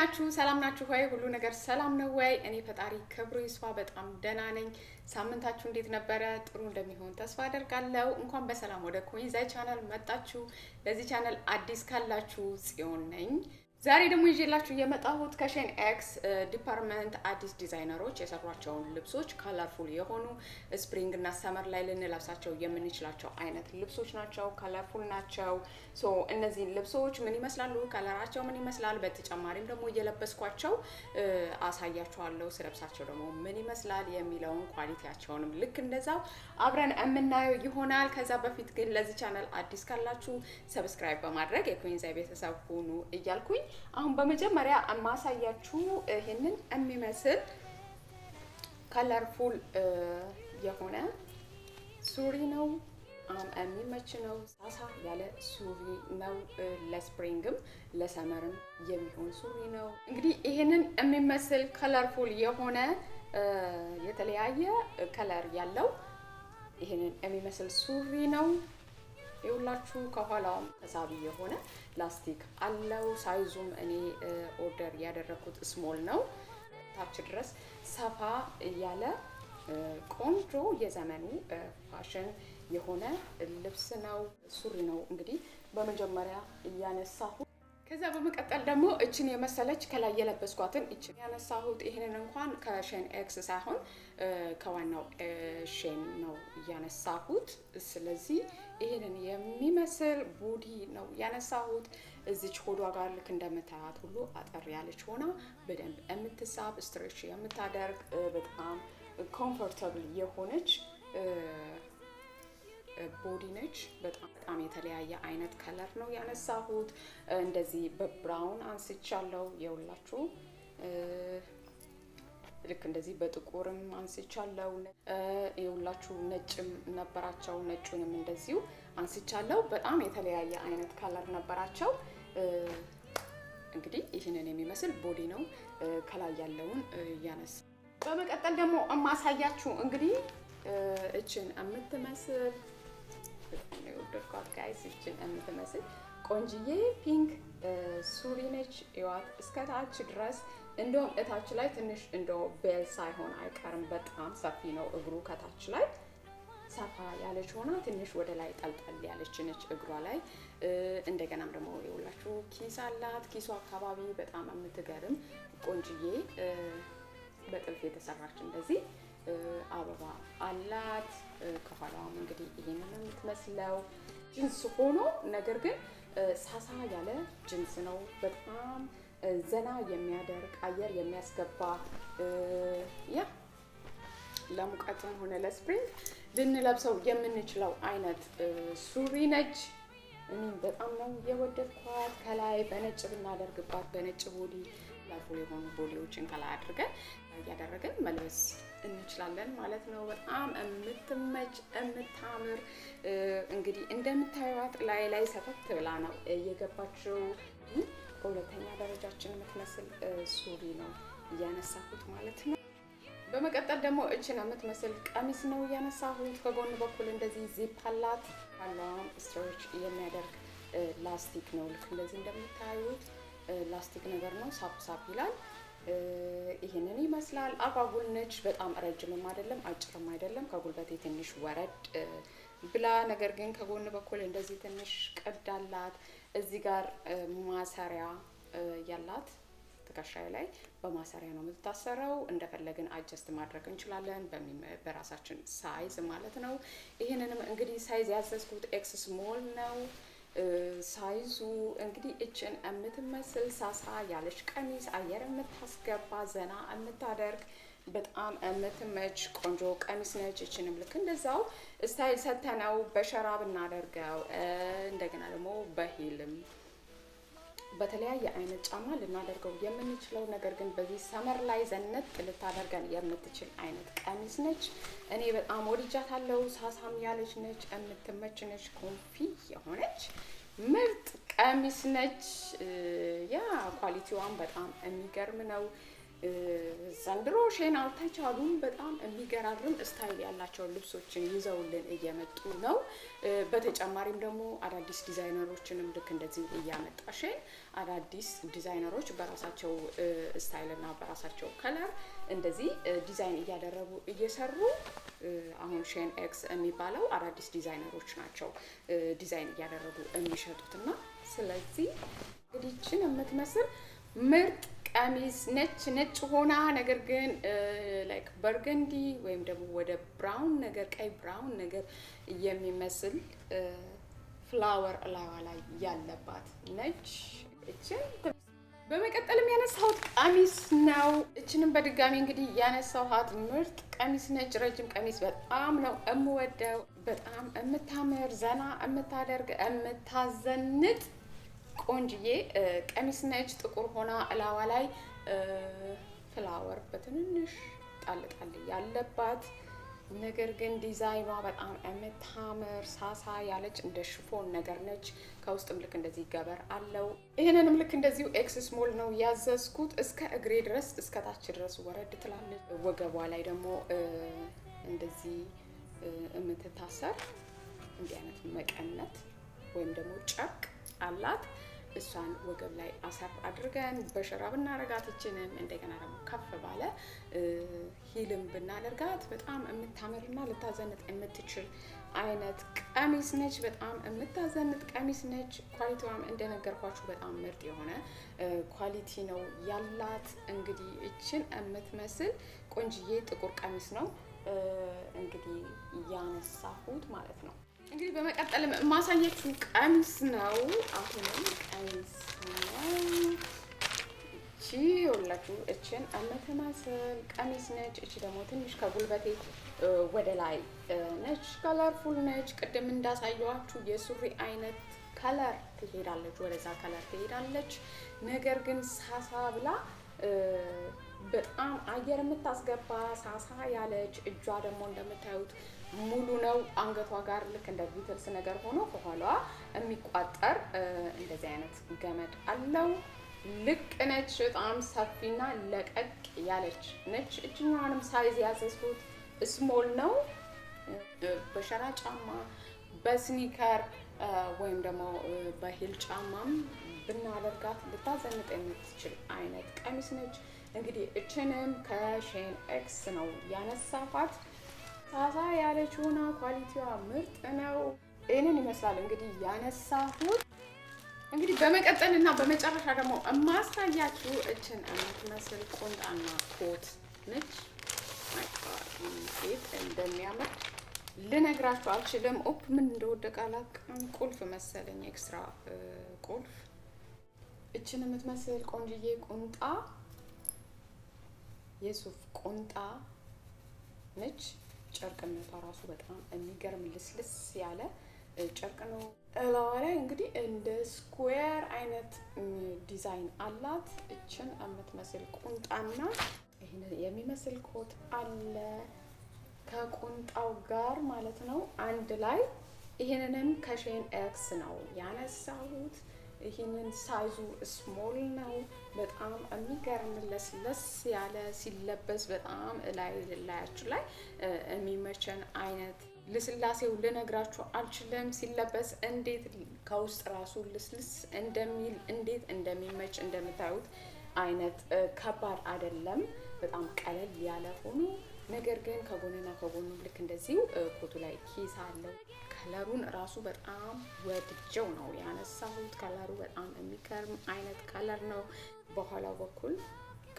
ናችሁ? ሰላም ናችሁ ወይ? ሁሉ ነገር ሰላም ነው ወይ? እኔ ፈጣሪ ክብሩ ይስፋ በጣም ደህና ነኝ። ሳምንታችሁ እንዴት ነበረ? ጥሩ እንደሚሆን ተስፋ አደርጋለሁ። እንኳን በሰላም ወደ ኮይንዛይ ቻናል መጣችሁ። ለዚህ ቻናል አዲስ ካላችሁ ጽዮን ነኝ። ዛሬ ደግሞ ይዤላችሁ የመጣሁት ከሼን ኤክስ ዲፓርትመንት አዲስ ዲዛይነሮች የሰሯቸውን ልብሶች ካለርፉል የሆኑ ስፕሪንግ እና ሰመር ላይ ልንለብሳቸው የምንችላቸው አይነት ልብሶች ናቸው። ካለርፉል ናቸው። ሶ እነዚህን ልብሶች ምን ይመስላሉ፣ ከለራቸው ምን ይመስላል፣ በተጨማሪም ደግሞ እየለበስኳቸው አሳያችኋለሁ። ስለብሳቸው ደግሞ ምን ይመስላል የሚለውን ኳሊቲያቸውንም ልክ እንደዛው አብረን የምናየው ይሆናል። ከዛ በፊት ግን ለዚህ ቻናል አዲስ ካላችሁ ሰብስክራይብ በማድረግ የኮይንዛይ ቤተሰብ ሁኑ እያልኩኝ አሁን በመጀመሪያ ማሳያችሁ ይሄንን የሚመስል ከለርፉል የሆነ ሱሪ ነው። የሚመች ነው። ሳሳ ያለ ሱሪ ነው። ለስፕሪንግም ለሰመርም የሚሆን ሱሪ ነው። እንግዲህ ይሄንን የሚመስል ከለርፉል የሆነ የተለያየ ከለር ያለው ይሄንን የሚመስል ሱሪ ነው። ይኸውላችሁ ከኋላውም ተሳቢ የሆነ ላስቲክ አለው። ሳይዙም እኔ ኦርደር ያደረኩት ስሞል ነው። ታች ድረስ ሰፋ ያለ ቆንጆ የዘመኑ ፋሽን የሆነ ልብስ ነው፣ ሱሪ ነው። እንግዲህ በመጀመሪያ እያነሳሁ ከዛ በመቀጠል ደግሞ እችን የመሰለች ከላይ የለበስኳትን እችን ያነሳሁት። ይሄንን እንኳን ከሼን ኤክስ ሳይሆን ከዋናው ሼን ነው ያነሳሁት። ስለዚህ ይሄንን የሚመስል ቦዲ ነው ያነሳሁት። እዚች ሆዷ ጋር ልክ እንደምታያት ሁሉ አጠር ያለች ሆና በደንብ የምትሳብ ስትሬች የምታደርግ በጣም ኮምፎርታብል የሆነች ቦዲ ነች። በጣም የተለያየ አይነት ከለር ነው ያነሳሁት። እንደዚህ በብራውን አንስቻለሁ። የውላችሁ ልክ እንደዚህ በጥቁርም አንስቻለሁ። የውላችሁ ነጭም ነበራቸው። ነጩንም እንደዚሁ አንስቻለሁ። በጣም የተለያየ አይነት ከለር ነበራቸው። እንግዲህ ይህንን የሚመስል ቦዲ ነው ከላይ ያለውን ያነሳ። በመቀጠል ደግሞ የማሳያችሁ እንግዲህ እችን የምትመስል ጋይስ እችን የምትመስል ቆንጅዬ ፒንክ ሱሪ ነች። ይዋት እስከታች ድረስ እንደውም እታች ላይ ትንሽ እንደው ቤል ሳይሆን አይቀርም። በጣም ሰፊ ነው እግሩ። ከታች ላይ ሰፋ ያለች ሆና ትንሽ ወደ ላይ ጠልጠል ያለች ነች እግሯ ላይ። እንደገናም ደግሞ ይኸውላችሁ ኪስ አላት። ኪሱ አካባቢ በጣም የምትገርም ቆንጅዬ በጥልፍ የተሰራች እንደዚህ አበባ አላት። ከኋላውም እንግዲህ ይሄንን የምትመስለው ጅንስ ሆኖ ነገር ግን ሳሳ ያለ ጅንስ ነው። በጣም ዘና የሚያደርግ አየር የሚያስገባ ለሙቀትም ሆነ ለስፕሪንግ ልንለብሰው የምንችለው አይነት ሱሪ ነች። እኔም በጣም ነው የወደድኳት። ከላይ በነጭ ብናደርግባት በነጭ ቦዲ ላፉ የሆኑ ቦዲዎችን ከላይ አድርገን እያደረግን መልበስ እንችላለን ማለት ነው። በጣም የምትመች የምታምር እንግዲህ እንደምታዩት ላይ ሰተት ብላ ነው እየገባችው። በሁለተኛ ደረጃችን የምትመስል ሱሪ ነው እያነሳሁት ማለት ነው። በመቀጠል ደግሞ እችን የምትመስል ቀሚስ ነው እያነሳሁት። ከጎን በኩል እንደዚህ ዚፕ አላት። ካላም ስትሬች የሚያደርግ ላስቲክ ነው። ልክ እንደዚህ እንደምታዩት ላስቲክ ነገር ነው። ሳፕ ይላል። ይሄንን ይመስላል። አጓጉል ነች። በጣም ረጅምም አይደለም አጭርም አይደለም። ከጉልበቴ ትንሽ ወረድ ብላ ነገር ግን ከጎን በኩል እንደዚህ ትንሽ ቀድ አላት። እዚህ ጋር ማሰሪያ ያላት ትከሻዬ ላይ በማሰሪያ ነው የምትታሰረው። እንደፈለግን አጀስት ማድረግ እንችላለን በራሳችን ሳይዝ ማለት ነው። ይሄንንም እንግዲህ ሳይዝ ያዘዝኩት ኤክስ ስሞል ነው። ሳይዙ እንግዲህ እችን የምትመስል ሳሳ ያለች ቀሚስ አየር የምታስገባ ዘና የምታደርግ በጣም የምትመች ቆንጆ ቀሚስ ነች። እችንም ልክ እንደዛው ስታይል ሰተነው በሸራ ብናደርገው እንደገና ደግሞ በሂልም በተለያየ አይነት ጫማ ልናደርገው የምንችለው ነገር ግን በዚህ ሰመር ላይ ዘነት ልታደርገን የምትችል አይነት ቀሚስ ነች። እኔ በጣም ወድጃታለሁ። ሳሳም ያለች ነች፣ የምትመች ነች፣ ኮንፊ የሆነች ምርጥ ቀሚስ ነች። ያ ኳሊቲዋም በጣም የሚገርም ነው። ዘንድሮ ሼን አልተቻሉም። በጣም የሚገራርም ስታይል ያላቸውን ልብሶችን ይዘውልን እየመጡ ነው። በተጨማሪም ደግሞ አዳዲስ ዲዛይነሮችንም ልክ እንደዚህ እያመጣ ሼን አዳዲስ ዲዛይነሮች በራሳቸው ስታይል እና በራሳቸው ከለር እንደዚህ ዲዛይን እያደረጉ እየሰሩ አሁን ሼን ኤክስ የሚባለው አዳዲስ ዲዛይነሮች ናቸው ዲዛይን እያደረጉ የሚሸጡትና ስለዚህ እንግዲህ የምትመስል ምርጥ ቀሚስ ነጭ ሆና ነገር ግን ላይክ በርገንዲ ወይም ደግሞ ወደ ብራውን ነገር ቀይ ብራውን ነገር የሚመስል ፍላወር ላይዋ ላይ ያለባት ነች። እቺን በመቀጠልም ያነሳሁት ቀሚስ ነው። እችንም በድጋሚ እንግዲህ ያነሳሁት ምርጥ ቀሚስ ነች። ረጅም ቀሚስ በጣም ነው የምወደው። በጣም የምታምር ዘና የምታደርግ የምታዘንጥ ቆንጅዬ ቀሚስ ነች። ጥቁር ሆና እላዋ ላይ ፍላወር በትንንሽ ጣል ያለባት ነገር ግን ዲዛይኗ በጣም የምታምር ሳሳ ያለች እንደ ሽፎን ነገር ነች። ከውስጥም ልክ እንደዚህ ገበር አለው። ይህንንም ልክ እንደዚሁ ኤክስ ስሞል ነው ያዘዝኩት። እስከ እግሬ ድረስ እስከ ታች ድረስ ወረድ ትላለች። ወገቧ ላይ ደግሞ እንደዚህ የምትታሰር እንዲህ አይነት መቀነት ወይም ደግሞ ጨርቅ አላት። እሷን ወገብ ላይ አሰር አድርገን በሸራ ብናረጋት እችንም እንደገና ደግሞ ከፍ ባለ ሂልም ብናደርጋት በጣም የምታምርና ልታዘንጥ የምትችል አይነት ቀሚስ ነች። በጣም የምታዘንጥ ቀሚስ ነች። ኳሊቲዋም እንደነገርኳችሁ በጣም ምርጥ የሆነ ኳሊቲ ነው ያላት። እንግዲህ እችን የምትመስል ቆንጅዬ ጥቁር ቀሚስ ነው እንግዲህ ያነሳሁት ማለት ነው። እንግዲህ በመቀጠልም ማሳየችሁ ቀሚስ ነው። አሁንም ቀሚስ ነው። እቺ ሁላችሁ እችን የምትመስል ቀሚስ ነች። እቺ ደግሞ ትንሽ ከጉልበቴ ወደ ላይ ነች። ከለርፉል ነች። ቅድም እንዳሳየዋችሁ የሱሪ አይነት ከለር ትሄዳለች፣ ወደዛ ከለር ትሄዳለች። ነገር ግን ሳሳ ብላ በጣም አየር የምታስገባ ሳሳ ያለች። እጇ ደግሞ እንደምታዩት ሙሉ ነው። አንገቷ ጋር ልክ እንደ ቢትልስ ነገር ሆኖ ከኋላዋ የሚቋጠር እንደዚህ አይነት ገመድ አለው። ልቅ ነች። በጣም ሰፊና ለቀቅ ያለች ነች። እጅኛዋንም ሳይዝ ያዘዝኩት ስሞል ነው። በሸራ ጫማ፣ በስኒከር ወይም ደግሞ በሂል ጫማም ብናደርጋት ልታዘንጥ የምትችል አይነት ቀሚስ ነች። እንግዲህ እችንም ከሼን ኤክስ ነው ያነሳፋት። ሳሳ ያለች ሆና ኳሊቲዋ ምርጥ ነው። ይህንን ይመስላል እንግዲህ ያነሳሁት። እንግዲህ በመቀጠል እና በመጨረሻ ደግሞ እማሳያችሁ እችን የምትመስል ቁንጣና ኮት ነች። ማይቃት እንደሚያምር ልነግራችሁ አልችልም። ኦፕ ምን እንደወደቀ አላውቅም። ቁልፍ መሰለኝ፣ ኤክስትራ ቁልፍ። እችን የምትመስል ቆንጅዬ ቁንጣ የሱፍ ቁንጣ ነች። ጨርቅነቷ ራሱ በጣም የሚገርም ልስልስ ያለ ጨርቅ ነው። እላዋ ላይ እንግዲህ እንደ ስኩዌር አይነት ዲዛይን አላት። እችን የምትመስል ቁንጣና ይሄን የሚመስል ኮት አለ ከቁንጣው ጋር ማለት ነው አንድ ላይ። ይሄንንም ከሼን ኤክስ ነው ያነሳሁት። ይሄንን ሳይዙ ስሞል ነው። በጣም የሚገርም ለስለስ ያለ ሲለበስ በጣም ላያችሁ ላይ የሚመቸን አይነት ልስላሴው ልነግራችሁ አልችልም። ሲለበስ እንዴት ከውስጥ ራሱ ልስልስ እንደሚል እንዴት እንደሚመች እንደምታዩት አይነት ከባድ አይደለም። በጣም ቀለል ያለ ሆኖ ነገር ግን ከጎንና ከጎኑ ልክ እንደዚሁ ኮቱ ላይ ኪስ አለው። ከለሩን ራሱ በጣም ወድጀው ነው ያነሳሁት። ከለሩ በጣም የሚገርም አይነት ከለር ነው። በኋላው በኩል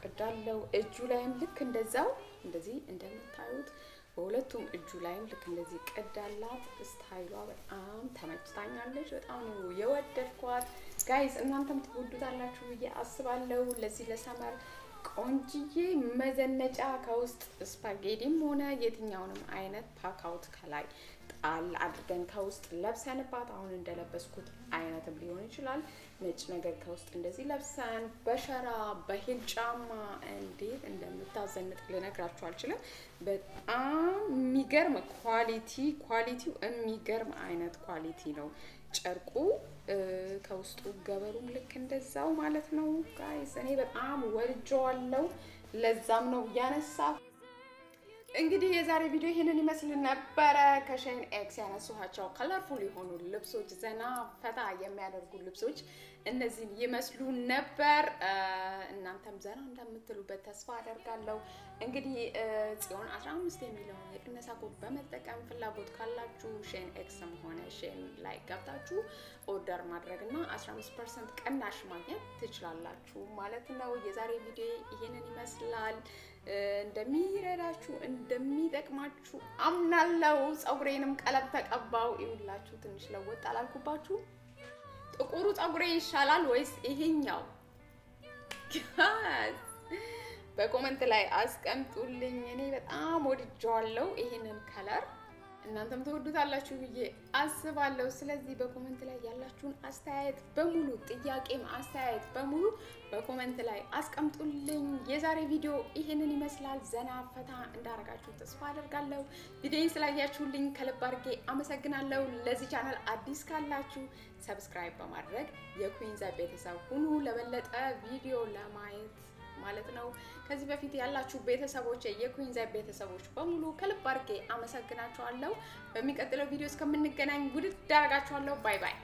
ቅዳለው። እጁ ላይም ልክ እንደዛው እንደዚህ እንደምታዩት በሁለቱም እጁ ላይም ልክ እንደዚህ ቅዳላት። ስታይሏ በጣም ተመችታኛለች። በጣም ነው የወደድኳት። ጋይስ እናንተም ትወዱታላችሁ ብዬ አስባለሁ። ለዚህ ለሰመር ቆንጅዬ መዘነጫ ከውስጥ ስፓጌቲም ሆነ የትኛውንም አይነት ፓካውት ከላይ ጣል አድርገን ከውስጥ ለብሰንባት አሁን እንደለበስኩት አይነትም ሊሆን ይችላል። ነጭ ነገር ከውስጥ እንደዚህ ለብሰን በሸራ በሂል ጫማ እንዴት እንደምታዘንጥ ልነግራችሁ አልችልም። በጣም የሚገርም ኳሊቲው የሚገርም አይነት ኳሊቲ ነው። ጨርቁ ከውስጡ ገበሩም ልክ እንደዛው ማለት ነው። ጋይስ እኔ በጣም ወድጀዋለሁ። ለዛም ነው ያነሳው። እንግዲህ የዛሬ ቪዲዮ ይሄንን ይመስል ነበረ። ከሼን ኤክስ ያነሳኋቸው ከለርፉል የሆኑ ልብሶች፣ ዘና ፈታ የሚያደርጉ ልብሶች እነዚህን ይመስሉ ነበር። እናንተም ዘና እንደምትሉበት ተስፋ አደርጋለሁ። እንግዲህ ጽዮን 15 የሚለውን የቅነሳ ኮድ በመጠቀም ፍላጎት ካላችሁ ሼን ኤክስም ሆነ ሼን ላይ ገብታችሁ ኦርደር ማድረግና 15% ቅናሽ ማግኘት ትችላላችሁ ማለት ነው። የዛሬ ቪዲዮ ይሄንን ይመስላል። እንደሚረዳችሁ እንደሚጠቅማችሁ አምናለሁ። ፀጉሬንም ቀለም ተቀባው። ይኸውላችሁ ትንሽ ለወጥ አላልኩባችሁ? ጥቁሩ ፀጉሬ ይሻላል ወይስ ይሄኛው? በኮሜንት ላይ አስቀምጡልኝ። እኔ በጣም ወድጄዋለሁ ይሄንን ከለር፣ እናንተም ትወዱታላችሁ ብዬ አስባለሁ። ስለዚህ በኮሜንት ላይ ያላችሁን አስተያየት በሙሉ ጥያቄም አስተያየት በሙሉ በኮሜንት ላይ አስቀምጡልኝ። የዛሬ ቪዲዮ ይሄንን ይመስላል። ዘና ፈታ እንዳረጋችሁ ተስፋ አደርጋለሁ። ቪዲዮን ስላያችሁልኝ ከልብ አድርጌ አመሰግናለሁ። ለዚህ ቻናል አዲስ ካላችሁ ሰብስክራይብ በማድረግ የኩዊን ዛብ ቤተሰብ ሁኑ፣ ለበለጠ ቪዲዮ ለማየት ማለት ነው። ከዚህ በፊት ያላችሁ ቤተሰቦች የኩዊን ዛብ ቤተሰቦች በሙሉ ከልብ አድርጌ አመሰግናችኋለሁ። በሚቀጥለው ቪዲዮ እስከምንገናኝ ውድድ አደርጋችኋለሁ። ባይ ባይ።